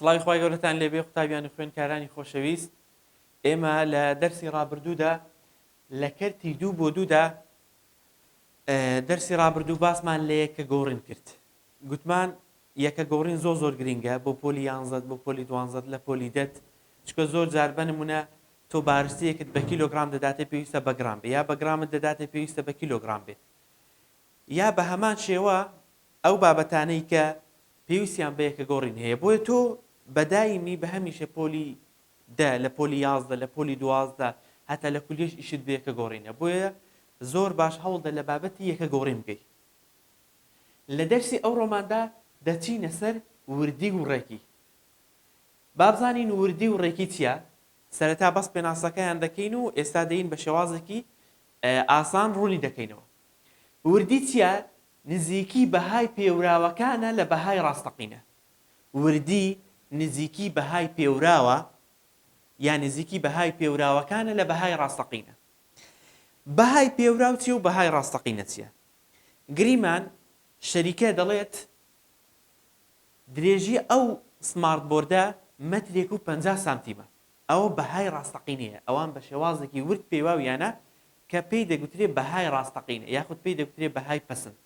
سڵاوی خۆی گەورەتان لێبێ قوتابیانی خوێنکارانی خۆشەویست ئێمە لە دەرسی ڕابردوودا لە کەرتی 2/2دا دەرسی ڕابردوو باسمان لە یەکە گۆڕین کرد گوتمان یەکە گۆڕین زۆر گرینگە بۆ پۆلی 11 بۆ پۆلی 12 لە پۆلی 10 چکە زۆر جار بنمونە تۆ بارستەیەکت بە کیلۆگرام دەداتێ پێویستە بە گرام بێ یا بە گرامت دەداتێ پێویستە بە کیلۆگرام بێت یا بە هەمان شێوە ئەو بابەتانەی کە پێویستیان بە یەکە گۆڕین هەیە بۆیە تۆ بەدایمی بە هەمیشە پۆلی 10 لە پۆلی 11 لە پۆلی 12 هەتا لە کولیش ئیشت بە یەکە گۆڕینە بۆیە زۆر باش هەوڵدە لە بابەتی یەکە گۆڕین بکەیت لە دەرسی ئەو ڕۆماندا دەچینە سەر وردی و ڕێکی بابزانین وردی و ڕێکی چییە سەرەتا بەس پێناسەکەیان دەکەین و ئێستا دەین بە شێوازێکی ئاسان ڕوونی دەکەینەوە وردی چییە نزیکی بەهای پێوراوەکانە لە بەهای ڕاستەقینە وردی نزیکی بەهای پێوراوە یان نزیکی بەهای پێوراوەکانە لە بەهای ڕاستەقینە بەهای پێوراو چیە و بەهای ڕاستەقینە چییە گریمان شەریکە دەڵێت درێژی ئەو سمارت بۆردە مەترێک و 50 سانتیمە ئەوە بەهای ڕاستەقینەیە ئەوان بە شێوازێکی ورد پێواویانە کە پێی دەگوترێت بەهای ڕاستەقینە یاخود پێی دەگوترێت بەهای پەسند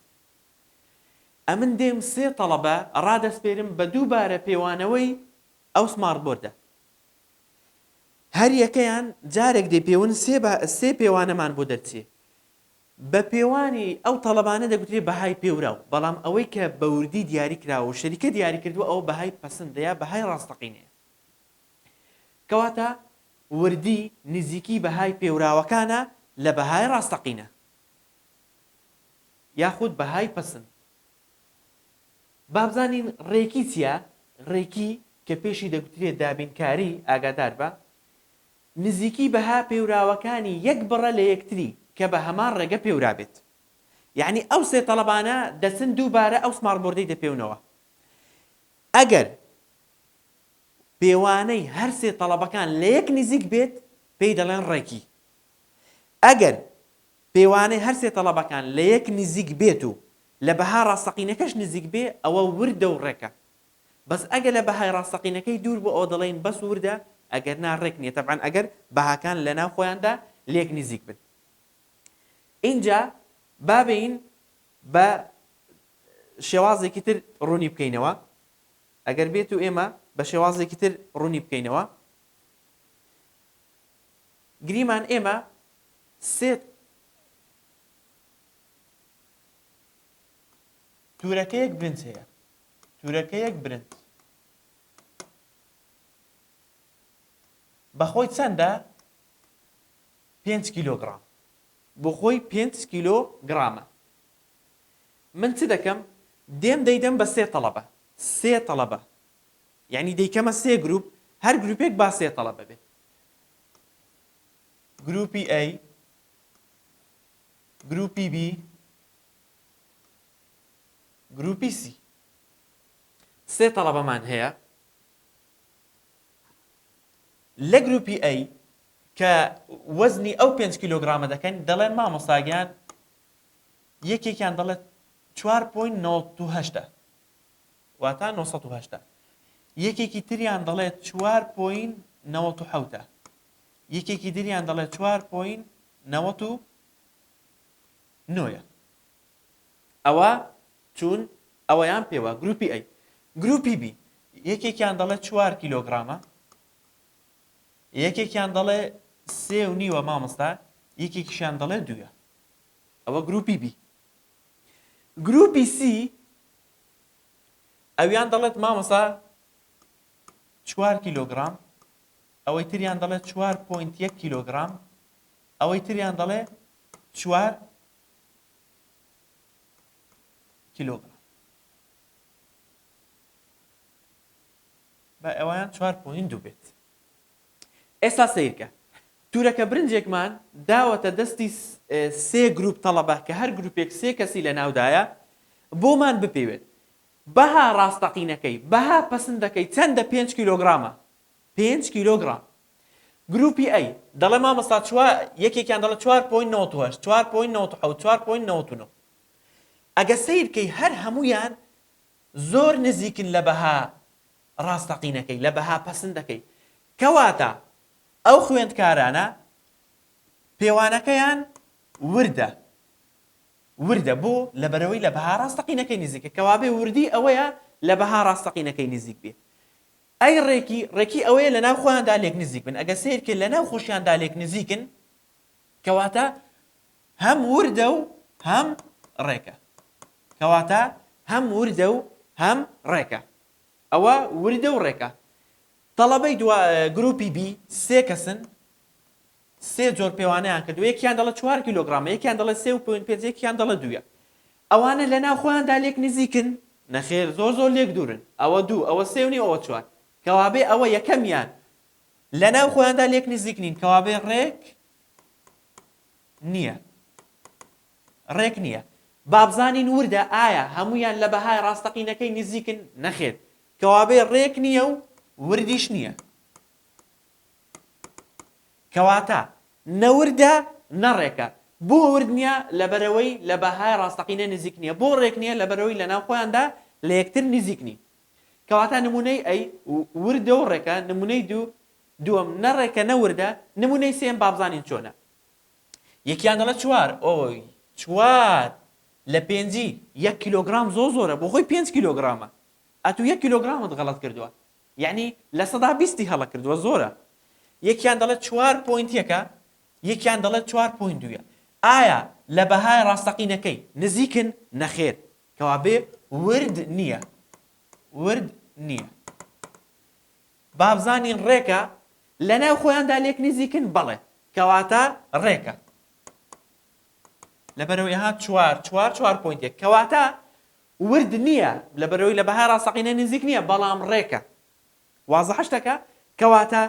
ئەمن دێم سێ تەڵەبە ڕادەسپێرم بە دووبارە پێوانەوەی ئەو سمارت بۆردە هەر یەکەیان جارێک دێ پێون سێ پێوانەمان بۆ دەرچێ بە پێوانی ئەو تەڵەبانە دەگوترێت بەهای پێوراو بەڵام ئەوەی کە بە وردی دیاری کراوە و شەریکە دیاری کردووە ئەو بەهای پەسندە یا بەهای ڕاستەقینەیە کەواتە وردی نزیکی بەهای پێوراوەکانە لە بەهای ڕاستەقینە یاخود بەهای پەسند بابزانین ڕێکی چییە ڕێکی کە پێشی دەگوترێت دابینکاری ئاگادار بە نزیکی بەها پێوراوەکانی یەک بڕە لە یەکتری کە بە هەمان ڕێگە پێورا بێت یعنی ئەو سێ تەڵەبانە دەچن دووبارە ئەو سمارت بۆردەی دەپێونەوە ئەگەر پێوانەی هەر سێ تەڵەبەکان لە یەک نزیک بێت پێی دەڵێن ڕێکی ئەگەر پێوانەی هەر سێ تەڵەبەکان لە یەک نزیک بێت و لە بەها ڕاستەقینەکەش نزیک بێ ئەوە وردە و ڕێکە بەس ئەگەر لە بەهای ڕاستەقینەکەی دوور بۆ ئەو دەڵێن بەس وردە ئەگەر ڕێک نییە تەبعاً ئەگەر بەهاکان لە ناو خۆیاندا لە یەک نزیک بن اینجا بابین بە شێوازێکی تر ڕوونی بکەینەوە ئەگەر بێت و ئێمە بە شێوازێکی تر ڕوونی بکەینەوە گریمان ئێمە سێ تورەکەیەک برنج هەیە تورەکەیەک برنج بەخۆی چەندە 5 کیلۆگرام بۆ خۆی 5 کیلۆگرامە من چ دەکەم دێم دەیدەم بە سێ تەڵەبە یعنی دەیکەمە سێ گروپ هەر گروپێک با سێ تەڵەبە بێت گروپی A گروپی B گروپی C سێ تەڵەبەمان هەیە لە گروپی A کە وەزنی ئەو 5 کیلۆگرامە دەکەن دەڵێن مامۆستاگیان یەکێکیان دەڵێت 4.98 واتە 980 یەکێکی تریان دەڵێت 4.97 یەکێکی دریان دەڵێت 4.99 ئەوە چون ئەوەیان پێوە گروپی A گروپی B یەکێکیان دەڵێت 4 کیلۆگرامە یەکێکیان دەڵێ 3.5 مامۆستا یەکێکیشیان دەڵێ 2 ئەوە گروپی B گروپی C ئەویان دەڵێت مامۆستا 4 کیلۆگرام ئەوەی تریان دەڵێت 4.1 کیلۆگرام ئەوەی تریان دەڵێ 4 کیلۆگرام بە ئەوەیان 4.2 بێت ئێستا سیرکە تورەکە برنجێکمان داوەتە دەستی سێ گروپ تەڵەبە کە هەر گروپێک سێ کەسی لە ناودایە بۆمان بپێوێت بەها ڕاستەقینەکەی بەها پەسندەکەی چەندە 5 کیلۆگرامە 5 کیلۆگرام گروپی A دەڵێ مامۆستا یەکێکیان دەڵێت 4.98 4.97 4.99 ئەگە سیرکەی هەر هەمویان زۆر نزیکن لە بەها ڕاستەقینەکەی لە بەها پەسەند دەکەی کەواتە ئەو خوێندکارانە پێوانەکەیان وردە بۆ لەبەرەوەی لە بەها ڕاستەقینەکەی نزیکە کەوابێ وردی ئەوەیە لە بەها ڕاستەقینەکەی نزیک بێ ئەی ڕێکی ئەوەیە لە ناو خۆیاندا لێک نزیک بن ئەگە سیرکە لە ناو خۆشیاندا لێک نزیکن کەواتە هەم وردە و هەم ڕێکە کەواتە هەم وردە و هەم ڕێکە ئەوە وردە و ڕێکە تەڵەبەی گروپی بی سێ کەسن سێ جۆر پێوانەیان کردو یەکیان دەڵێت 4 کیلۆگرامە یەکیان دەڵێت 3.5 یەکیان دەڵێت 2 ئەوانە لە ناو خۆیاندا لێک نزیکن نەخێر زۆر لێک دوورن ئەوە 2 ئەوە 3 و ئەوە 4 کەوابێ ئەوە یەکەمیان لە ناو خۆیاندا لێک نزیک نین کەوابێ ڕێک نییە بابزانین وردە ئایا هەمویان لە بەهای ڕاستەقینەکەی نزیکن نەخێر کەوابێ ڕێک نییە و وردیش نییە کەواتە نەوردە نەڕێکە بۆ ورد نییە لەبەرەوەی لە بەهای ڕاستەقینە نزیک نییە بۆ ڕێک نییە لەبەرەوەی لە ناو خۆیاندا لە یەکتر نزیک نین کەواتە نمونەی ئەی وردە و ڕێکە نمونەی دووەم نەڕێکە نەوردە نمونەی سێم بابزانین چۆنە یەکیان دەڵێت 4 لە 5 1 کیلۆگرام زۆرە بۆ خۆی 5 کیلۆگرامە ئەتو 1 کیلۆگرامت غەڵەت کردووە یعنی لە 120 هەڵە کردووە زۆرە یەکیان دەڵێت 4.1 یەکیان دەڵێت 4.2 ئایا لە بەهای ڕاستەقینەکەی نزیکن نەخێر کەوابێ ورد نییە بابزانین ڕێکە لە ناو خۆیاندا لێک نزیکن بەڵێ کەواتە ڕێکە لەبەرەوەی هات 4.1 کەواتە ورد نییە لەبەرەوەی لە بەهای ڕاستەقینە نزیک نییە بەڵام ڕێکە وازەحش دەکە کەواتە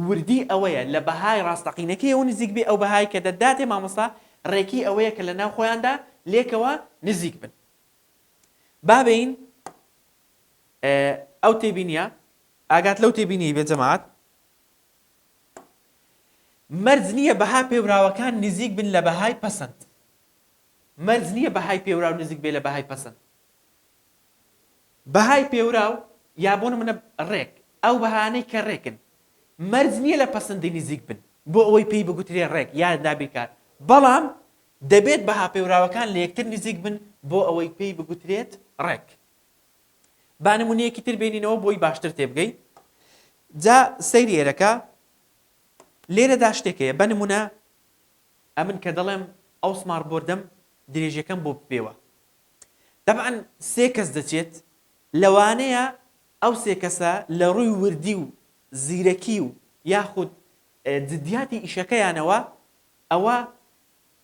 وردی ئەوەیە لە بەهای ڕاستەقینەکەی ئەو نزیک بێ ئەو بەهای کە دەداتێ مامۆستا ڕێکی ئەوەیە کە لە ناو خۆیاندا لێکەوە نزیک بن بابین ئەو تێبینیە ئاگات لەو تێبینی بێ جەماعەت مەرج نییە بەها پێوراوەکان نزیک بن لە بەهای پەسەند مەرج نییە بەهای پێوراو نزیک بێ لە بەهای پەسەند بەهای پێوراو یا بۆ نمونە ڕێک ئەو بەهانەی کە ڕێکن مەرج نییە لە پەسەندی نزیک بن بۆ ئەوەی پێی بگوترێ ڕێک یاد دابیکار بەڵام دەبێت بەها پێوراوەکان لە یەکتر نزیک بن بۆ ئەوەی پێی بگوترێت ڕێک با نمونەیەکی تر بینینەوە بۆی باشتر تێبگەی جا سەیری ئێرەکە لێرەدا شتێکەیە بە نمونە ئەمن کە دەڵێم ئەو سمارتبۆردەم درێژەکەم بۆ بپێوە طبعاً سێ کەس دەچێت لەوانەیە ئەو سێ کەسە لە ڕووی وردی و زیرەکی و یاخود جدیاتی ئیشەکەیانەوە ئەوە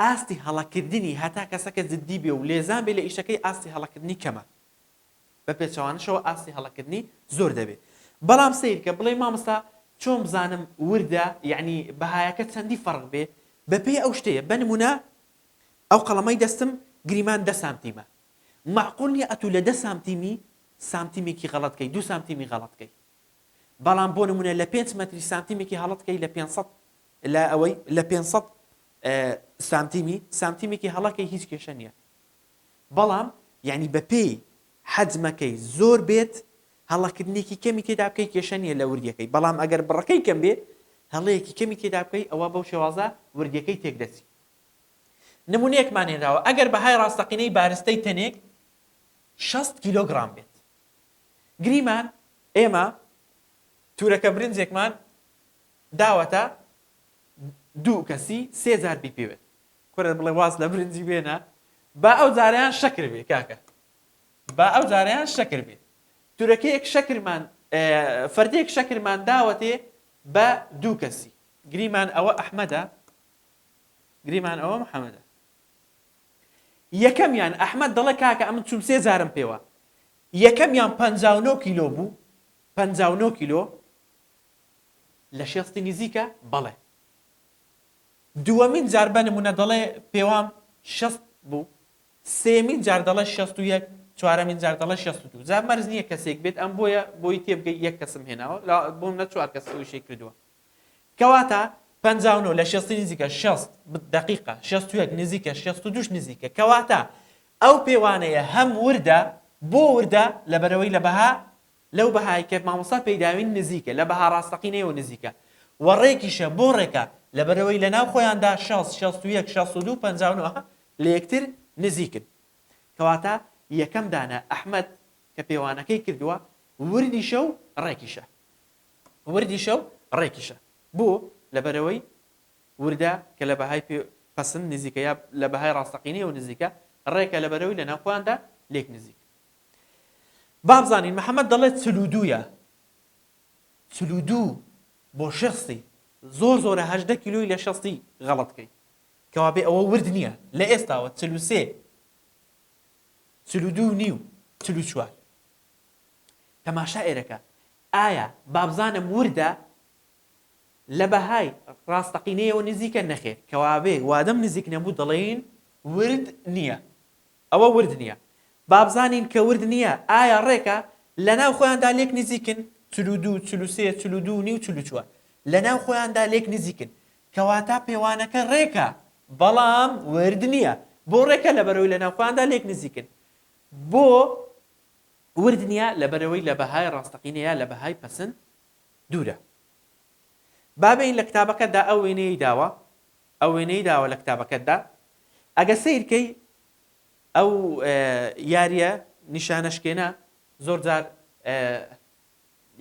ئاستی هەڵەکردنی هەتا کەسەکە جدی بێ و لێزان بێ لە ئیشەکەی ئاستی هەڵەکردنی کەمە بە پێچەوانشەوە ئاستی هەڵەکردنی زۆر دەبێت بەڵام سیرکە بڵێ مامۆستا چۆن بزانم وردە یعنی بەهایەکە چەندی فەرق بێ بەپێی ئەو شتەیە بە نمونە ئەو قەڵەمەی دەستم گریمان 10 سانتیمە معقول نییە ئەتوو لە 10 سانتیمێکی غەڵەتکەی 2 سانتیمی غەڵەتکەی بەڵام بۆ نمونە لە 5 مەتری سانتیمێکی هەڵەتکەی لە 500 لە ئەوەی لە 500 سانتیمێکی هەڵەکەی هیچ کێشە نییە بەڵام یعنی بەپێی حەجمەکەی زۆر بێت هەڵەکردنێکی کەمی تێدا بکەی کێشە نییە لە وردیەکەی بەڵام ئەگەر بڕەکەی کەم بێ هەڵەیەکی کەمی تێدا بکەی ئەوە بەو شێوازە وردیەکەی تێکدەچی نمونەیەکمان هێنراوە ئەگەر بەهای ڕاستەقینەی بارستەی تەنێک 60 کیلۆگرام بێت گریمان ئێمە تورەکە برنجێکمان داوەتە 2 کەسی 3000 بی پێوێت کورە بڵێ واز لە برنجی بێنە با ئەو جارەیان شەکر بێ کاکە با ئەو جارەیان شەکر بێ تورەکەیەک شەکرمان فەردێک شەکرمان داوەتێ بە 2 کەسی گریمان ئەوە ئەحمەدە گریمان ئەوە محەممەدە یەکەمیان ئەحمەد دەڵێ کاکە ئەمن چوم 3000 پێوە یەکەمیان 59 کیلۆ بوو 59 کیلۆ لە شێستی نزیکە بەڵێ دووەمین جار بە نمونە دەڵێ پێوام 60 بوو سێمین جار دەڵێ 61 چوارەمین جار دەڵێ 62 جا مەرج نییە کەسێک بێت ئەم بۆی تێبگەی یەک کەسم هێناوە بۆم نە 4 کەس ئەوی شەی کردووە کەواتە 59 لە 60 نزیکە 60 دقیقە 61 نزیکە 62 نزیکە کەواتە ئەو پێوانەیە هەم وردە بۆ وردە لەبەرەوەی لە بەها لەو بەهای کە مامۆستا پەیداوین نزیکە لە بەها ڕاستەقینەوە نزیکە و ڕێکیشە بۆ ڕێکە لەبەرەوەی لە ناو خۆیاندا 61 62 59 لە یەکتر نزیکن کەواتە یەکەم دانە ئەحمەد کە پێوانەکەی کردووە وردی شەو ڕێکیشە وردی شەو ڕێکیشە بۆ لەبەرەوەی وردە کە لە بەهای پەسند نزیکە یا لە بەهای ڕاستەقینەوە نزیکە ڕێکە لەبەرەوەی لە ناو خۆیاندا لێک نزیک بابزانین محەممەد دەڵێت چلودوویە چلودوو بۆ شخصی زۆرە 18 کیلۆی لە شخصی غەڵەتکەی کەوابێ ئەوە ورد نییە لە ئێستاوە 43 42 نیو 44 تەماشا ئێرەکە ئایا بابزانم وردە لە بەهای ڕاستەقینەیەوە نزیکە نەخێر کەوابێ وادەم نزیک نەبوو دەڵێن ورد نییە ئەوە ورد نییە بابزانین کە ورد نییە ئایا ڕێکە لە ناو خۆیاندا لێک نزیکن 42 43 42 نیو 44 لە ناو خۆیاندا لێک نزیکن کەواتە پێوانەکە ڕێکە بەڵام ورد نییە بۆ ڕێکە لەبەرەوەی لە ناو خۆیاندا لێک نزیکن بۆ ورد نییە لەبەرەوەی لە بەهای ڕاستەقینەیە لە بەهای پەسند دوورە بابین لە کتابەکەتدا ئەو وێنەی داوە لە کتابەکەتدا ئەگە سیرکەی ئەو یاریە نیشانەشکێنە زۆر جار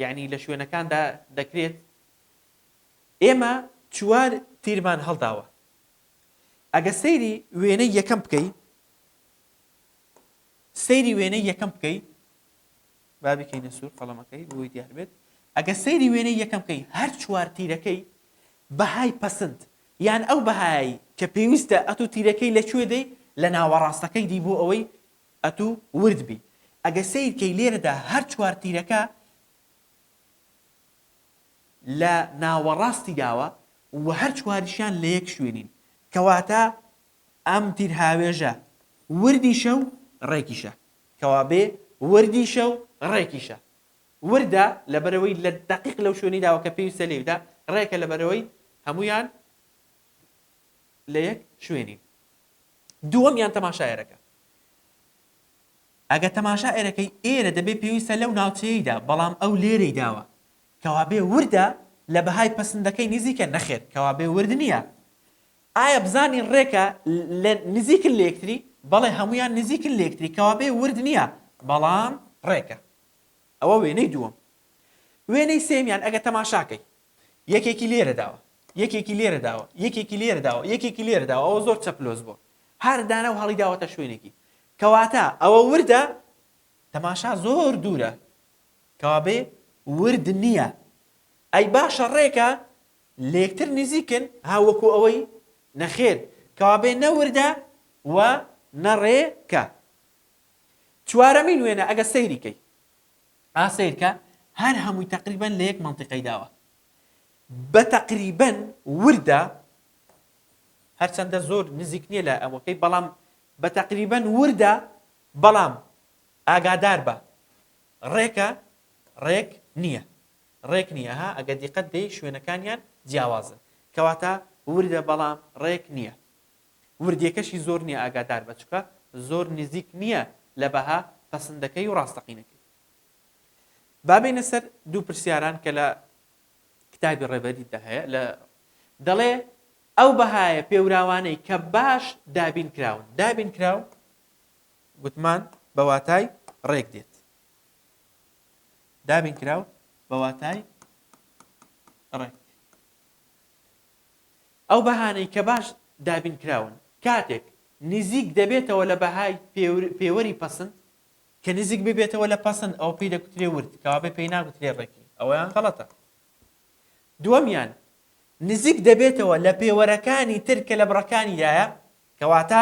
یعنی لە شوێنەکاندا دەکرێت ئێمە چوار تیرمان هەڵداوە ئەگە سەیری وێنەی یەکەم بکەی بابیکەینە سوور قەڵەمەکەی بۆی دیار بێت ئەگە سەیری وێنەی یەکەم بکەی هەر چوار تیرەکەی بەهای پەسند یان ئەو بەهای کە پێویستە ئەتوو تیرەکەی لەکوێ دەی لە ناوەڕاستەکەی دی بۆ ئەوەی ئەتوو ورد بی ئەگە سەیرکەی لێرەدا هەر چوار تیرەکە لە ناوەڕاستی داوە و هەر چواریشیان لە یەک شوێنین کەواتە ئەم تیر هاوێژە وردی شەو ڕێکیشە کەوابێ وردی شەو ڕێکیشە وردە لەبەرەوەی لە دقیق لەو شوێنی داوە کە پێویستە لێودا ڕێکە لەبەرەوەی هەمویان لە یەک شوێنین دووەمیان تەماشایەرەکە ئەگە تەماشایەرەکەی ئێرە دەبێت پێویستە لەو ناوچەیەیدا بەڵام ئەو لێرەی داوە کەوابێ وردە لە بەهای پەسندەکەی نزیکە نەخێر کەوابێ ورد نییە ئایا بزانین ڕێکە لە نزیکن لە یەکتری بەڵێ هەمویان نزیکن لە یەکتری کەوابێ ورد نییە بەڵام ڕێکە ئەوە وێنەی دووەم وێنەی سێمیان ئەگە تەماشاکەی یەکێکی لێرە داوە یەکێکی لێرە داوە یەکێکی لێرە داوە یەکێکی لێرە داوە ئەوە زۆر چەپلۆز بوو هەر دانە و هەڵی داوەتە شوێنێکی کەواتە ئەوە وردە تەماشا زۆر دوورە کەوابێ ورد نییە ئەی باشە ڕێکە لە یەکتر نزیکن هاوەکو ئەوەی نەخێر کەوابێ نەوردە و نەڕێکە چوارەمین وێنە ئەگە سەیریکەی سیرکە هەر هەمووی تقریبەن لە یەک منطقەی داوە بە تقریبەن وردە هەرچەندە زۆر نزیک نییە لە ئەوەکەی بەڵام بە تقریبەن وردە بەڵام ئاگادار بە ڕێکە ڕێک نییە ها ئەگە دیقەت دەی شوێنەکانیان جیاوازن کەواتە وردە بەڵام ڕێک نییە وردیەکەشی زۆر نییە ئاگادار بە چکە زۆر نزیک نییە لە بەها پەسندەکەی و ڕاستەقینەکەی بابینە سەر دوو پرسیاران کە لە کتابی ڕێبەریدا هەیە دەڵێ ئەو بەهایە پێوراوانەی کە باش دابین کراون گوتمان بە واتای ڕێک دێت دابین کراو بە واتای ڕێک ئەو بەهانەی کە باش دابین کراون کاتێک نزیک دەبێتەوە لە بەهای پێوەری پەسند کە نزیک ببێتەوە لە پەسند ئەو پێی دەکوترێ ورد کەوابێ پێی ناگوترێ ڕێکی ئەوەیان غەڵەتە دووەمیان نزیک دەبێتەوە لە پێوەرەکانی تر کە لە بڕەکانیدایە کەواتە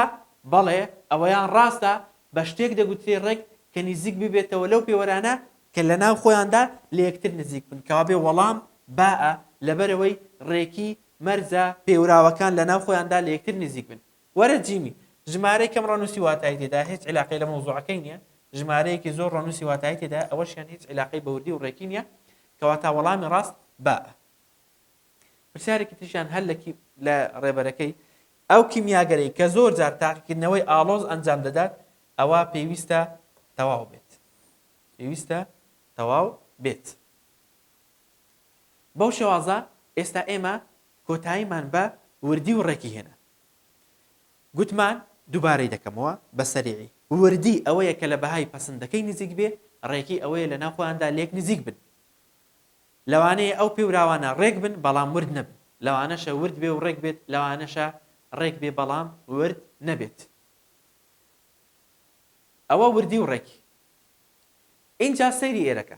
بەڵێ ئەوەیان ڕاستە بە شتێک دەگوترێ ڕێک کە نزیک ببێتەوە لەو پێوەرانە کە لە ناو خۆیاندا لە یەکتر نزیک بن کەوابێ وەڵام باە لەبەرەوەی ڕێکی مەرزە پێوراوەکان لە ناو خۆیاندا لە یەکتر نزیک بن وەرە جیمی ژمارەی کەم ڕەنووسی واتای تێدا هیچ علاقەی لە مەوزوعەکەی نییە ژمارەیەکی زۆر ڕەنووسی واتای تێدا ئەوەشیان هیچ علاقەی بە وردی و ڕێکی نییە کەواتە وەڵامی ڕاست باە پرسیارێکی تریشیان هەر لە ڕێبەرەکەی ئەو کیمیاگەرەی کە زۆر جار تاقیکردنەوەی ئاڵۆز ئەنجام دەدات ئەوە پێویستە تەواو بێت تەواو بێت. بەو شێوازە ئێستا ئێمە کۆتاییمان بە وردی و ڕێکی هێنا. گوتمان دووبارەی دەکەمەوە بە سەریعی. وردی ئەوەیە کە لە بەهای پەسەندەکەی نزیک بێ، ڕێکی ئەوەیە لە ناوخۆیاندا لێک نزیک بن. لەوانەیە ئەو پێوراوانە ڕێک بن بەڵام ورد نەبن، لەوانەشە ورد بێ و ڕێک بێت، لەوانەشە ڕێک بێ بەڵام ورد نەبێت. ئەوە وردی و ڕێکی. اینجا سەیری ئێرەکە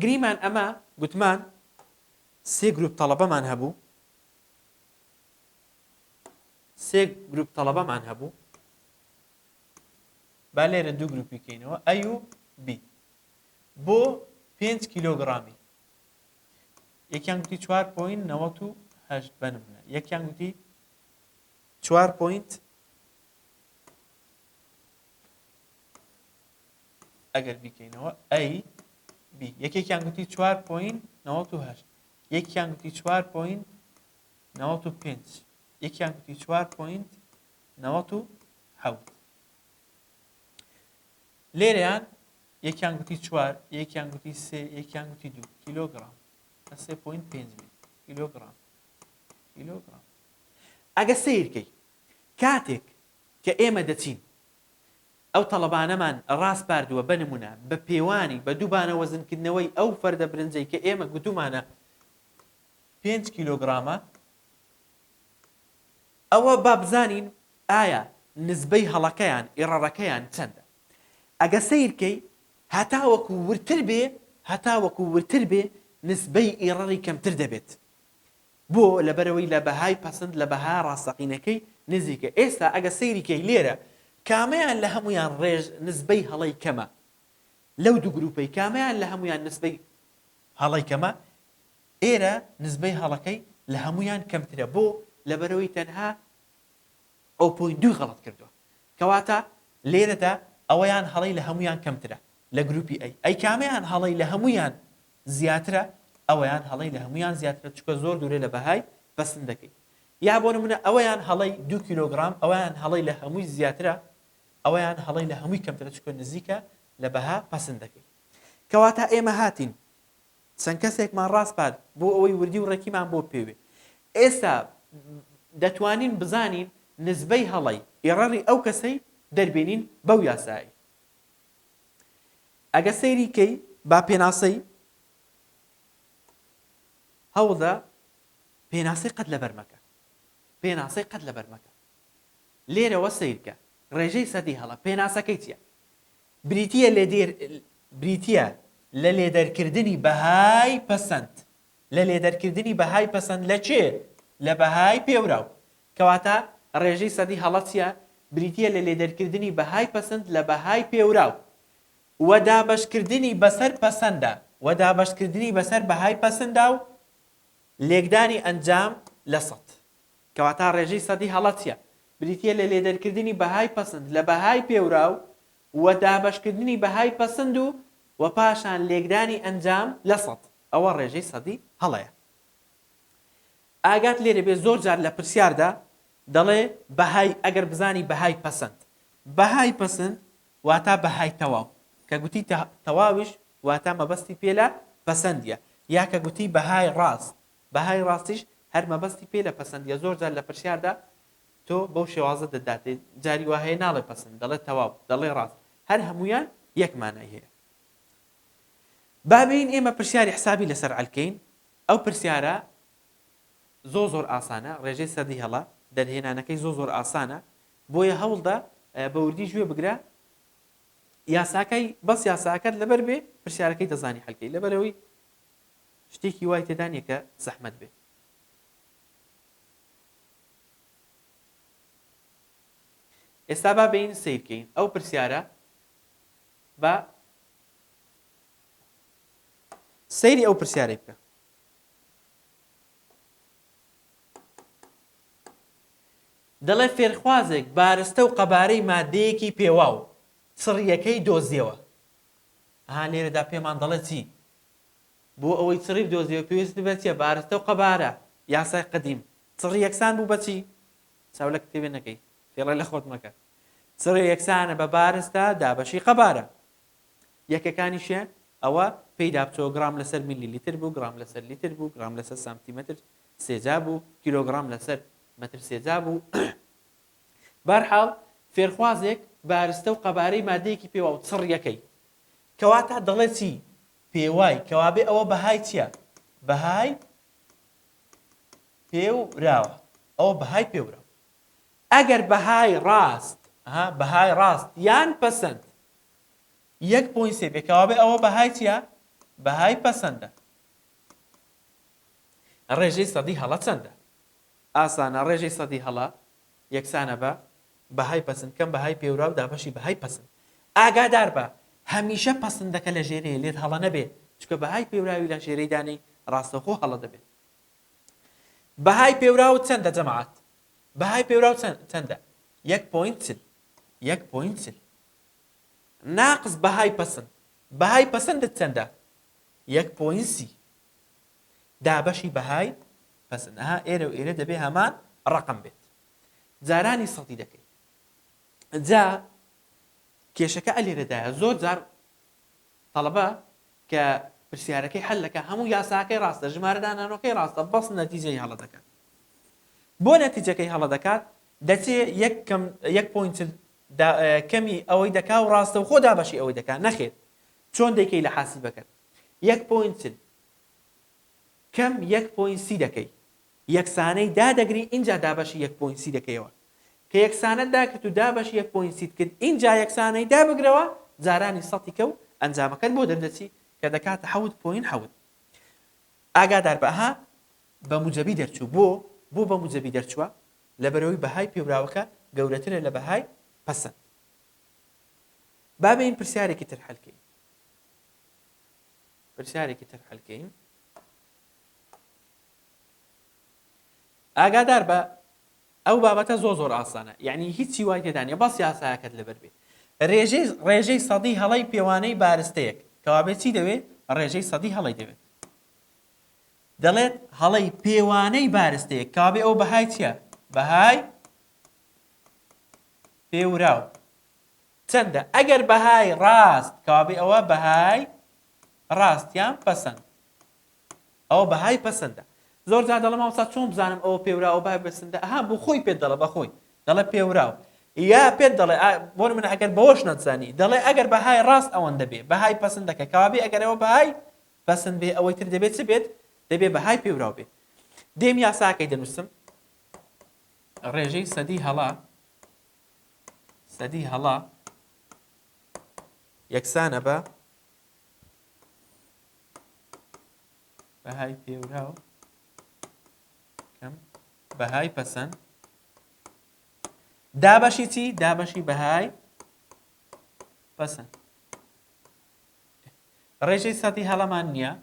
گریمان ئەمە گوتمان سێ گروپ تەڵەبەمان هەبوو، سێ گروپ تەڵەبەمان هەبوو، با لێرە دوو گروپی بکەینەوە ئەی و بی بۆ 5 کیلۆگرامی. یەکیان گوتی 4.98 بنمونە، یەکیان گوتی 4. ئەگەر بیکەینەوە ئەی بی، یەکێکیان گوتی 4.98، یەکیان گوتی 4.95، یەکیان گوتی 4.97. لێرەیان یەکیان گوتی 4، یەکیان گوتی 3، یەکیان گوتی 2 کیلۆگرام، 3.5 کیلۆگرام. ئەگە سیرکەی کاتێک کە ئێمە دەچین ئەو تەڵەبانەمان ڕاست باردووە بنمونە بە پێوانی بە دووبانە وەزنکردنەوەی ئەو فەردە برنجەی کە ئێمە گوتومانە 5 کیلۆگرامە، ئەوە با بزانین ئایا نسبەی هەڵەکەیان ئێڕەڕەکەیان چەندە. ئەگە سیرکەی هەتاوەکو ورتر بێ نسبەی ئێڕەڕی کەمتر دەبێت، بۆ لەبەرەوەی لە بەهای پەسەند لە بەها ڕاستەقینەکەی نزیکە. ئێستا ئەگە سەیریکەی لێرە کامەیان لە هەمویان ڕێژ نسبەی هەڵەی کەمە، لەو دوو گروپەی کامەیان لە هەمویان نسبەی هەڵەی کەمە، ئێرە نسبەی هەڵەکەی لە هەمویان کەمترە، بۆ لەبەرەوەی تەنها ئەو پۆی 2 غەڵەت کردووە، کەواتە لێرەدا ئەوەیان هەڵەی لە هەمویان کەمترە لە گروپی ئەی کامەیان هەڵەی لە هەمویان زیاترە، ئەوەیان هەڵەی لە هەمویان زیاترە، چکە زۆر دوورێ لە بەهای پەسەندەکەی. یا بۆ نمونە ئەوەیان هەڵەی 2 کیلۆگرام، ئەوەیان هەڵەی لە هەمووی زیاترە، ئەوەیان هەڵەی لە هەمووی کەمترە، چکە نزیکە لە بەها پەسەندەکەی. کەواتە ئێمە هاتین چەند کەسێکمان ڕاست باد بۆ ئەوەی وردی و ڕێکیمان بۆ پێوێ. ئێستا دەتوانین بزانین نسبەی هەڵەی ئێڕەڕی ئەو کەسەی دەربێنین بەو یاسایی. ئەگە سەیریکەی با پێناسەی هەوڵدا پێناسەی قەت لە بەرمەکە، پێناسەی قەت لە بەرمەکە لێرەوە سیرکە ڕێژەی سەدی هەڵە. پێناسەکەی چییە؟ بریتیە لە لێدەرکردنی بەهای پەسەند، لە لێدەرکردنی بەهای پەسەند لە چێ؟ لە بەهای پێوراو. کەواتە ڕێژەی سەدی هەڵە چییە؟ بریتیە لە لێدەرکردنی بەهای پەسەند لە بەهای پێوراو و دابەشکردنی بەسەر پەسەندە، و دابەشکردنی بەسەر بەهای پەسەندا و لێکدانی ئەنجام لە سەد. کەواتە ڕێژەی سەدی هەڵە چییە؟ بریتیە لە لێدەرکردنی بەهای پەسەند لە بەهای پێوراو و دابەشکردنی بەهای پەسەند و پاشان لێکدانی ئەنجام لە سەد. ئەوە ڕێژەی سەدی هەڵەیە. ئاگات لێرە بێ زۆر جار لە پرسیاردا دەڵێ بەهای، ئەگەر بزانی بەهای پەسەند، بەهای پەسەند واتە بەهای تەواو، کە گوتی تەواویش واتە مەبەستی پێ لە پەسەندیە، یا کە گوتی بەهای ڕاست، بەهای ڕاستیش هەر مەبەستی پێ لە پەسەندیە. زۆر جار لە پرسیاردا تۆ بەو شێوازە دەدات، جاری وهەیە ناڵێ پەسەند، دەڵێ تەواو، دەڵێ ڕاست، هەر هەمویان یەک مانای هەیە. بابین ئێمە پرسیاری حسابی لەسەر ئەلکەین. ئەو پرسیارە زۆر ئاسانە، ڕێژەی سەدی هەڵە دەرهێنانەکەی زۆر ئاسانە، بۆیە هەوڵدا بە وردی گوێ بگرە، یاساکەی بەس یاساکەت لەبەر بێ پرسیارەکەی دەزانی حەلکەی، لەبەرەوەی شتێکی وای تێدا نییە کە زەحمەت بێ. ئێستا با بین سیرکەین ئەو پرسیارە، بە سەیری ئەو پرسیارەی بکە. دەڵێ فێرخوازێک بارستە و قەبارەی مادەیەکی پێواو چڕیەکەی دۆزیەوە. لێرەدا پێمان دەڵێ چی؟ بۆ ئەوەی چڕی دۆزیەوە پێویست بێت چیە؟ بارستە و قەبارە، یاسای قەدیم. چڕی یەکسان بوو بەچی؟ چاو لە کتێبێ نەکەی، فێڵە لە خۆت مەکە. چڕی یەکسانە بە بارستە دابەشی قەبارە. یەکەکانیشە ئەوە پێیدا بچۆ گرام لەسەر میلی لیتر بوو گرام لەسەر لیتر بوو گرام لەسەر سانتیمەتر سێجا بوو کیلۆگرام لەسەر مەتر سێجا بوو بەرحاڵ فێرخوازێک بارستە و قەبارەی مادەیەکی پێوە و چڕ یەکەی کەواتە دەڵێ چی پێوای کەوابێ ئەوە بەهای چییە بەهای پێوراوە ئەوە بەهای پێوراوە ئەگەر بەهای ڕاست بەهای ڕاست یان پەسەند 1.3 بێکەوابێ ئەوە بەهای چییە بەهای پەسەندە ڕێژەی سەدی هەڵە چەندە ئاسانە ڕێژەی سەدی هەڵە یەکسانە بە بەهای پەسەند کەم بەهای پێوراو دابەشی بەهای پەسەند ئاگادار بە هەمیشە پەسەندەکە لە ژێرەیە لێت هەڵە نەبێت چکە بەهای پێوراوی لە ژێرەی دانەی ڕاستەخۆ هەڵە دەبێت بەهای پێوراو چەندە جەماعەت بەهای پێوراو چەندە 1.40 ناقص بەهای پەسەند بەهای پەسەندت چەندە 1.30 دابەشی بەهای پەسەند ئێرە و ئێرە دەبێ هەمان ڕقم بێت جارانی سەدی دەکەیت جا کێشەکە ئەلێرەدایە زۆر جار تەڵەبە کە پرسیارەکەی حەل دەکات هەموو یاساکەی ڕاستە ژمارەدانانەکەی ڕاستە بەس نەتیجەی هەڵە دەکات بۆ نەتیجەکەی هەڵە دەکات دەچێت یەک پۆینت کەمی ئەوەی دەکا و ڕاستە و خۆ دابەشی ئەوەی دەکات نەخێت چۆن دەکەی لە حاسیبەکەت 1.40 کەم 1.30 دەکەی یەکسانەی دادەگری اینجا دابەشی 1.30 دەکەیەوە کە یەکسانە داکرد و دابەشی 1.30 کرد اینجا یەکسانەی دابگرەوە جارانی سەتی کە و ئەنجامەکەت بۆ دەردەچی کە دەکاتە 7.7 ئاگادار بەها بە موجەبی دەرچوو بۆ بە موجەبی دەرچووە لەبەرەوەی بەهای پێوراوەکە گەورەترە لە بەهای پەسەند بابین پرسیارێکی تر حەلکەین ئاگادار بە ئەو بابەتە زۆر ئاسانە یعنی هیچی وای تێدانە بەس یاسایەکەت لەبەر بێ ڕێژەی سەدی هەڵەی پێوانەی بارستەیەک کەوابێت چی دەوێت ڕێژەی سەدی هەڵەی دەوێت دەڵێت هەڵەی پێوانەی بارستەیەک کەوابێ ئەو بەهای چییە بەهای پێوراو چەندە ئەگەر بەهای ڕاست کەوابێ ئەوە بەهای ڕاستیان پەسەند ئەوە بەهای پەسەندە زۆر جار دەڵێم مامۆستا چۆن بزانم ئەوە پێوراوە بەهای پەسەندە بۆ خۆی پێت دەڵێ بەخۆی دەڵێ پێوراو یا پێت دەڵێ بۆ من ئەگەر بەوەش نەتزانی دەڵێ ئەگەر بەهای ڕاست ئەوەندە بێ بەهای پەسەندەکە کەوابێ ئەگەر ئەوە بەهای پەسەند بێ ئەوەی تر دەبێت چ بێت دەبێ بەهای پێوراو بێ دێم یاساکەی دەنووسم ڕێژەی سەدی هەڵا یەکسانە بە بەهای پێوراو کەم بەهای پەسەند دابەشی چی دابەشی بەهای پەسەند ڕێژەی سەدی هەڵەمان نییە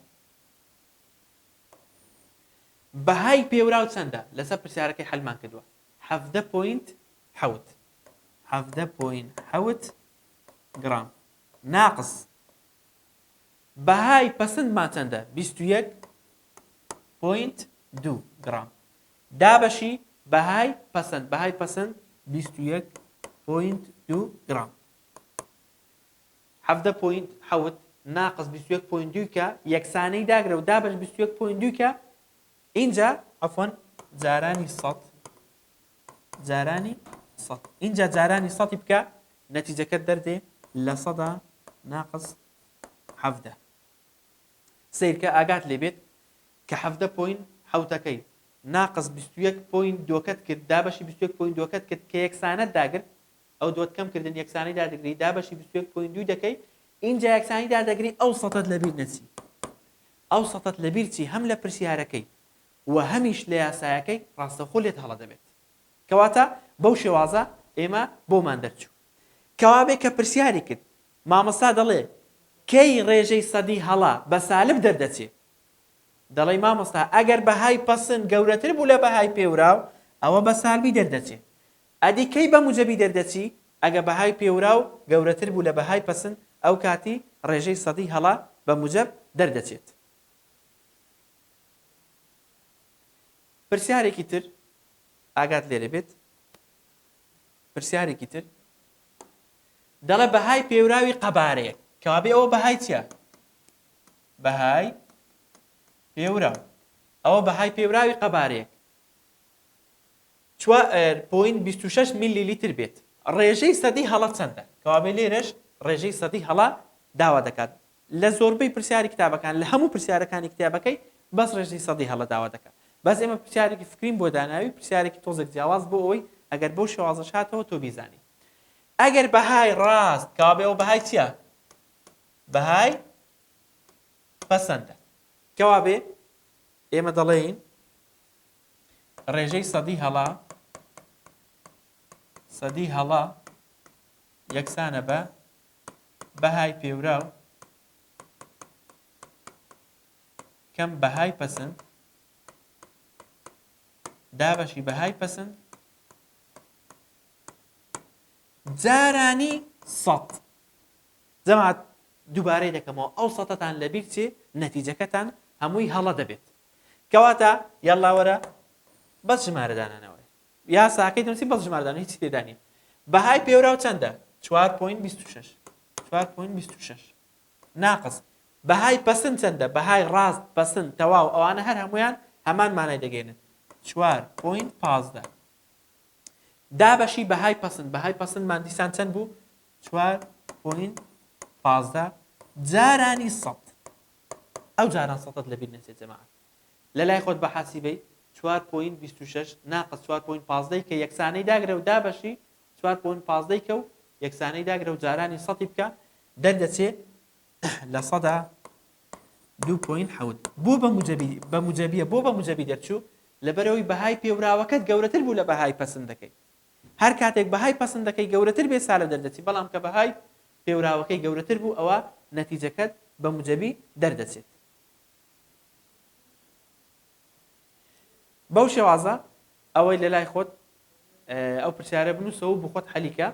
بەهای پێوراو چەندە لەسەر پرسیارەکەی حەلمان کردووە 7.7 گرام ناقص بەهای پەسەندمان چەندە 21.2 گرام دابەشی بەهای پەسەند 21.2 گرام 7.7 ناقص 21.2 کە یەکسانەی داگرە و دابەش 21.2 کە اینجا عفوان جارانی سەد اینجا جارانی سەدی بکە نەتیجەکەت دەردێ لە سەدا ناقص 17 سیرکە ئاگات لێبێت کە 7.7ەکەی ناقص 21.2 کرد دابەشی 21.2 کرد کە یەکسانەت داگرت ئەو دووەت کەم کردن یەکسانەی دادەگری دابەشی 21.2 دەکەی اینجا یەکسانی دادەگری ئەو سەدەت لەبیر نەچی ئەو سەدەت لەبیر چی هەم لە پرسیارەکەی و هەمیش لە یاسایەکەی ڕاستەخۆ لێت هەڵە دەبێت کەواتە بەو شێوازە ئێمە بۆمان دەرچوو کەوابێ کە پرسیاری کرد مامۆستا دەڵێ کەی ڕێژەی سەدی هەڵا بە سالب دەردەچێت دەڵێ مامۆستا ئەگەر بەهای پەسەند گەورەتر بوو لە بەهای پێوراو ئەوە بە سالبی دەردەچێت ئەدی کەی بە موجەبی دەردەچی ئەگە بەهای پێوراو گەورەتر بوو لە بەهای پەسەند ئەو کاتی ڕێژەی سەدی هەڵا بە موجەب دەردەچێت پرسیارێکی تر ئاگات لێرە بێت پرسیارێکی تر دەڵێ بەهای پێوراوی قەبارەیەک کەوابێ ئەوە بەهای چییە بەهای پێوراو ئەوە بەهای پێوراوی قەبارەیەک 4.26 میلیلیتر بێت ڕێژەی سەدی هەڵە چەندە کەوابێ لێرەش ڕێژەی سەدی هەڵە داوا دەکات لە زۆربەی پرسیاری کتابەکان لە هەموو پرسیارەکانی کتابەکەی بەس ڕێژەی سەدی هەڵە داوا دەکات بەس ئێمە پرسیارێکی فکرین بۆ داناوی پرسیارێکی تۆزێک جیاواز بۆ ئەوەی ئەگەر بۆ شێوازەش هاتەوە تۆ بیزانی ئەگەر بەهای ڕاست کەوابێ ئەو بەهای چییە بەهای پەسەندە کەوابێ ئێمە دەڵێین ڕێژەی سەدی هەڵە یەکسانە بە بەهای پێوراو کەم بەهای پەسەند دابەشی بەهای پەسەند جارانی سەد جەماعەت دووبارەی دەکەمەوە ئەو سەدەتان لەبیر چێ نەتیجەکەتان هەمووی هەڵە دەبێت کەواتە یاڵا وەرە بەس ژمارەدانانەوەی یاساکەی دەنووسی بەس ژمارەدان هیچ تێدانی بەهای پێوراو چەندە 4.26 ناقص بەهای پەسەند چەندە بەهای ڕاست پەسەند تەواو ئەوانە هەر هەمویان هەمان مانای دەگەێنن 4.15 دابەشی بەهای پەسەندمان دیسان چەند بوو 4.15 جارانی سەد ئەو جاران سەدت لەبیر نەچێت جەماعەت لە لای خۆت بە حاسیبەی 4.26 ناقص 4.15 کە یەکسانەی داگرە و دابەشی 4.15 کە و یەکسانەی داگرە و جارانی سەدی بکە دەردەچێت لە سەدا 2.7 بۆ بە موجەبی دەرچوو لەبەرەوەی بەهای پێوراوەکەت گەورەتر بوو لە بەهای پەسەندەکەی هەر کاتێک بەهای پەسەندەکەی گەورەتر بێ سالە دەردەچی بەڵام کە بەهای پێوراوەکەی گەورەتر بوو ئەوە نەتیجەکەت بە موجەبی دەردەچێت بەو شێوازە ئەوەی لە لای خۆت ئەو پرسیارە بنووسەوە بۆ خۆت حەلیکە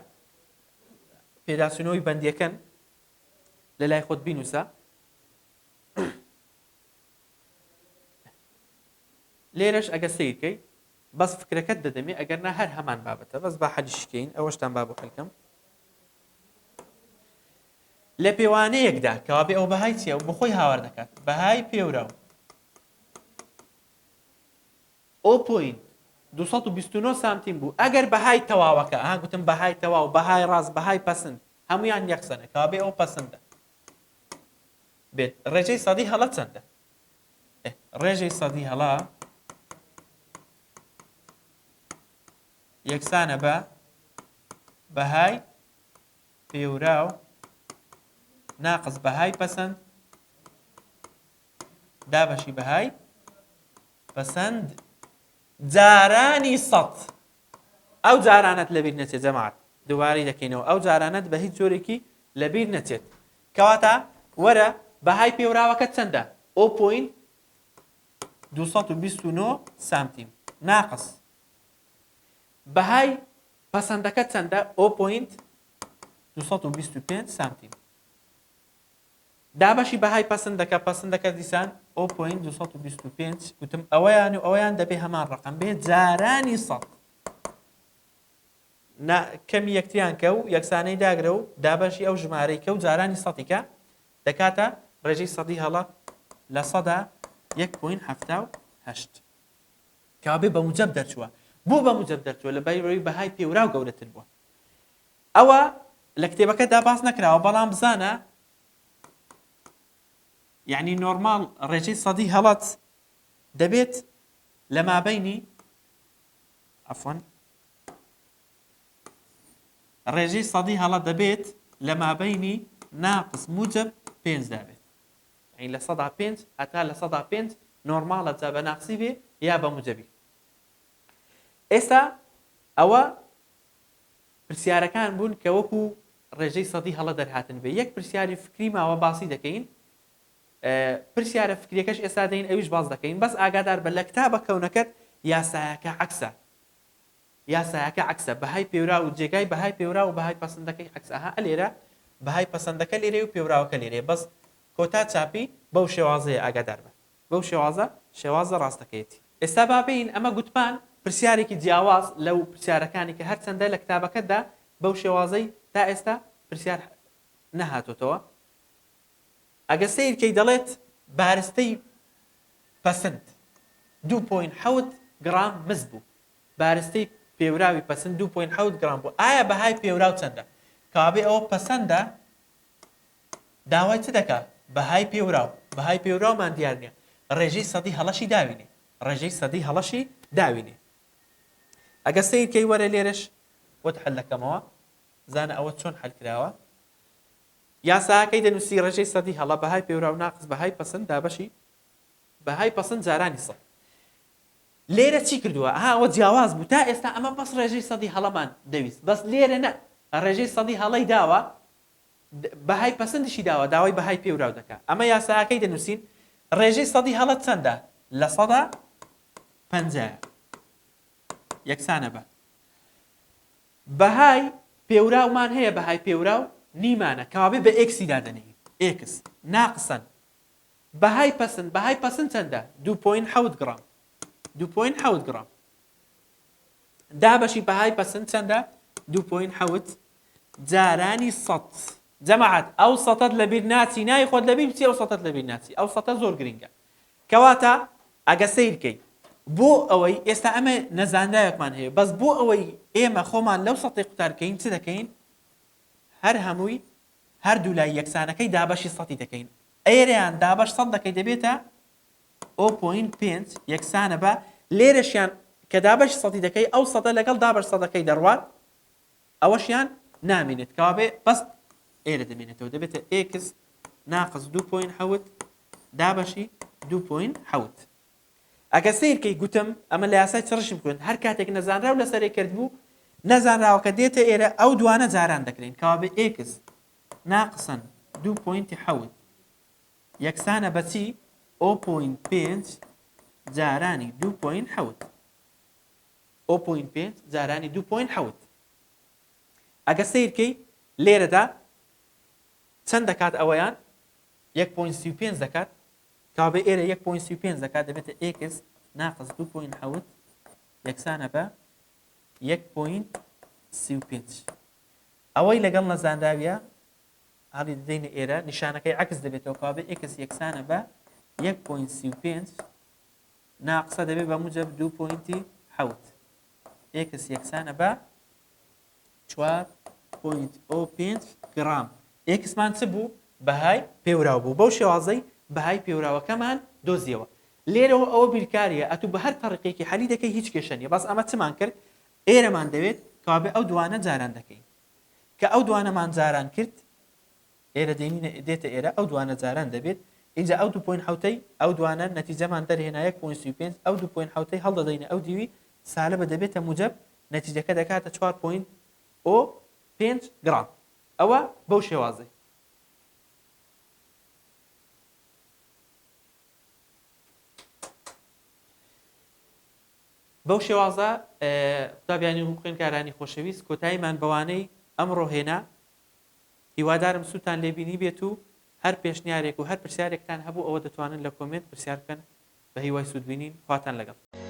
پێداچوونەوەی بەندیەکەن لە لای خۆت بینووسە لێرەش ئەگە سیرکەی بەس فکرەکەت دەدەمێ ئەگەر نا هەر هەمان بابەتە بەس با حەلیشکەین ئەوەشتان با بۆ حەلکەم لە پێوانەیەکدا کەوابێ ئەو بەهای چییە بۆ خۆی هاوار دەکات بەهای پێوراو 0.229 سانتیم بوو ئەگەر بەهای تەواوەکە گوتم بەهای تەواو بەهای ڕاست بەهای پەسەند هەمویان یەکسانە کەوابێ ئەو پەسەندە بێت ڕێژەی سەدی هەڵە چەندە ڕێژەی سەدی هەڵە یەکسانە بە بەهای پێوراو ناقص بەهای پەسەند دابەشی بەهای پەسەند جارانی سەد ئەو جارانەت لەبیر نەچێت جەماعەت دووبارەی دەکەینەوە ئەو جارانەت بە هیچ جۆرێکی لەبیر نەچێت کەواتە وەرە بەهای پێوراوەکە چەندە 0.229 سانتیم ناقص بەهای پەسەندەکە چەندە 0.225 سانتیم دابەشی بەهای پەسەندەکە دیسان 0.225 گوتم ئەوەیان و ئەویان دەبێ هەمان ڕقم بێ جارانی سەد کەمی یەکتریان کە و یەکسانەی داگرە و دابەشی ئەو ژمارەی کە و جارانی سەدیکە دەکاتە ڕێژەی سەدی هەڵە لە سەدا 1.78 کەوابێ بە موجەب دەرچووە بۆ بە موجەب دەرچووە لە بەیڕۆی بەهای پێوراو گەورەتر بووە ئەوە لە کتێبەکەدا باس نەکراوە بەڵام بزانە یعنی نۆرمال ڕێژەی سەدی هەڵەت دەبێت لە مابەینی ڕێژەی سەدی هەڵە دەبێت لە مابەینی ناقص موجب 5 دابێت یعنی لە سەدا 5 هەتا لە سەدا 5 نۆرمالە جا بە ناقسی بێ یا بە موجەبی ئێستا ئەوە پرسیارەکان بوون کە وەکو ڕێژەی سەدی هەڵە دەرهاتن بێ یەک پرسیاری فکری ماوە باسی دەکەین پرسیارە فکریەکەش ئێستا دەین ئەویش باز دەکەین بەس ئاگادار بە لە کتابە کەونەکەت یاسایەکە عەکسە بەهای پێورا و جێگای بەهای پێورا و بەهای پەسەندەکەی عەکسە لێرە بەهای پەسەندەکە لێرێ و پێوراوەکە لێرێ بەس کۆتا چاپی بەو شێوازەیە ئاگادار بە بەو شێوازە ڕاستەکەیەتی ئێستا بابین ئەمە گوتمان پرسیارێکی جیاواز لەو پرسیارەکانی کە هەرچەندە لە کتابەکەتدا بەو شێوازەی تا ئێستا پرسیار نەهاتۆتەوە ئەگە سیرکەی دەڵێت بارستەی پەسەند 2.7 گرام مز بوو بارستەی پێوراوی پەسەند 2.7 گرام بوو ئایا بەهای پێوراو چەندە کابێ ئەوە پەسەندە داوای چ دەکات بەهای پێوراومان دیار نییە ڕێژەی سەدی هەڵەشی داوینێ ڕێژەی سەدی هەڵەشی داوینێ ئەگە سیرکەی وەرە لێرەش وەت حەل دەکەمەوە زانە ئەوە چۆن حەل کراوە یاساکەی دەنووسی ڕێژەی سەدی هەڵە بەهای پێوراو ناقص بەهای پەسەند دابەشی بەهای پەسەند جارانی سەد لێرە چی کردووە ئەوە جیاواز بوو تا ئێستا ئەمە بەس ڕێژەی سەدی هەڵەمان دەویست بەس لێرە نە ڕێژەی سەدی هەڵەی داوە بەهای پەسەندیشی داوە داوای بەهای پێوراو دەکات ئەمە یاساکەی دەنووسین ڕێژەی سەدی هەڵە چەندە لە سەدا 50 یەکسانە بە بەهای پێوراومان هەیە بەهای پێوراو نیمانە کابێ بە ئێکسی دادەنێ ئێکس ناقسەن بەهای پەسەند چەندە 2.7 گرام 2.7 گرام دابەشی بەهای پەسەند چەندە 2.7 جارانی سەد جەماعەت ئەو سەدەت لەبیر ناچی نای خۆت لەبیر بچی ئەو سەدەت لەبیر ناچی ئەو سەدە زۆر گرنگە کەواتە ئەگە سیرکەی بۆ ئەوەی ئێستا ئەمە نەزانرایەکمان هەیە بەس بۆ ئەوەی ئێمە خۆمان لەو سەدەی قوتارکەین چ دەکەین هەر هەمووی هەردوو لای یەکسانەکەی دابەشی سەدی دەکەین ئێرەیان دابەش سەد دەکەی دەبێتە 0.5 یەکسانە بە لێرەشیان کە دابەش سەدی دەکەی ئەو سەدە لەگەڵ دابەش سەدەکەی دەڕوات ئەوەشیان نامێنێت کابێ بەس ئێرە دەمێنێتەوە دەبێتە x ناقص 2.7 دابەشی 2.7 ئەگە سیرکەی گوتم ئەمە لە یاسای چڕشم بکەن هەر کاتێک نەزانراو لەسەرێ کرد بوو نەزانراوەکە دێتە ئێرە ئەو دوانە جاران دەکرێن کابێ x ناقسن 2.7 یەکسانە بەچی 0.5 جارانی 2.7 0.5 جارانی 2.7 ئەگە سیرکەی لێرەدا چەند دەکات ئەوەیان 1.35 دەکات کابێ ئێرە 1.35 دەکات دەبێتە x ناقص 2.7 یەکسانە بە 1.35 ئەوەی لەگەڵ نەزانراویە هەڵی دەدەینە ئێرە نیشانەکەی عکس دەبێتەوە کابێ x یەکسانە بە 1.35 ناقصە دەبێت بە موجب 2.7 x یەکسانە بە 4.05 گرام ئێکسمان چ بوو بەهای پێوراو بوو بەو شێوازەی بەهای پێوراوەکەمان دۆزیەوە لێرەوە ئەوە بیرکاریە ئەتوو بە هەر تەڕیقێکی حەلی دەکەی هیچ کێشە نیە بەس ئەمە چمان کرد ئێرەمان دەوێت کابێ ئەو دوانە جاران دەکەین کە ئەو دوانەمان جاران کرد ئێرە دێتە ئێرە ئەو دوانە جاران دەبێت اینجا ئەو 2.7 ئەو دوانە نەتیجەمان دەرهێنا 1.35 ئەو 2.7 هەڵدەدەینە ئەو دیوی سالە بە دەبێتە موجب نەتیجەکە دەکاتە 4.05 گرام ئەوە بەو شێوازەی بەو شێوازە قوتابیانی و خوێندکارانی خۆشەویست کۆتاییمان بەوانەی ئەمڕۆ هێنا هیوادارم سوتان لێبینی بێت و هەر پێشنیارێک و هەر پرسیارێکتان هەبوو ئەوە دەتوانن لە کۆمنت پرسیار بکەن بە هیوای سوودبینین خواتان لەگەڵ